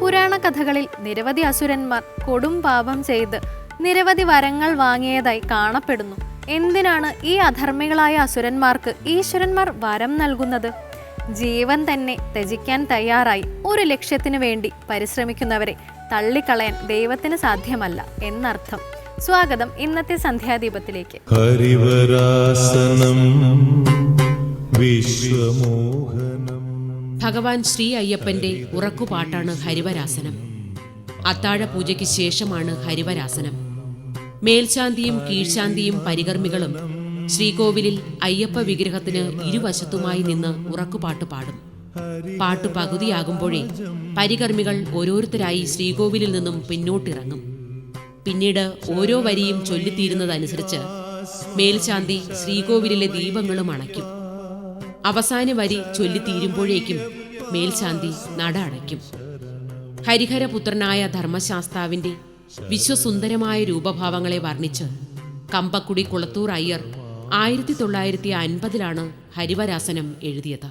പുരാണ കഥകളിൽ നിരവധി അസുരന്മാർ കൊടും പാപം ചെയ്ത് നിരവധി വരങ്ങൾ വാങ്ങിയതായി കാണപ്പെടുന്നു. എന്തിനാണ് ഈ അധർമ്മികളായ അസുരന്മാർക്ക് ഈശ്വരന്മാർ വരം നൽകുന്നത്? ജീവൻ തന്നെ ത്യജിക്കാൻ തയ്യാറായി ഒരു ലക്ഷ്യത്തിനു വേണ്ടി പരിശ്രമിക്കുന്നവരെ തള്ളിക്കളയാൻ ദൈവത്തിന് സാധ്യമല്ല എന്നർത്ഥം. സ്വാഗതം ഇന്നത്തെ സന്ധ്യാദീപത്തിലേക്ക്. ഭഗവാൻ ശ്രീ അയ്യപ്പന്റെ ഉറക്കുപാട്ടാണ് ഹരിവരാസനം. അത്താഴ പൂജയ്ക്ക് ശേഷമാണ് ഹരിവരാസനം. മേൽശാന്തിയും കീഴ്ശാന്തിയും പരികർമ്മികളും ശ്രീകോവിലിൽ അയ്യപ്പ വിഗ്രഹത്തിന് ഇരുവശത്തുമായി നിന്ന് ഉറക്കുപാട്ട് പാടും. പാട്ട് പകുതിയാകുമ്പോഴേ പരികർമ്മികൾ ഓരോരുത്തരായി ശ്രീകോവിലിൽ നിന്നും പിന്നോട്ടിറങ്ങും. പിന്നീട് ഓരോ വരിയും ചൊല്ലിത്തീരുന്നതനുസരിച്ച് മേൽശാന്തി ശ്രീകോവിലിലെ ദീപങ്ങളും അണയ്ക്കും. അവസാന വരി ചൊല്ലിത്തീരുമ്പോഴേക്കും മേൽശാന്തി നട അടയ്ക്കും. ഹരിഹരപുത്രനായ ധർമ്മശാസ്താവിന്റെ വിശ്വസുന്ദരമായ രൂപഭാവങ്ങളെ വർണ്ണിച്ച് കമ്പക്കുടി കുളത്തൂർ അയ്യർ 1950 ഹരിവരാസനം എഴുതിയത്.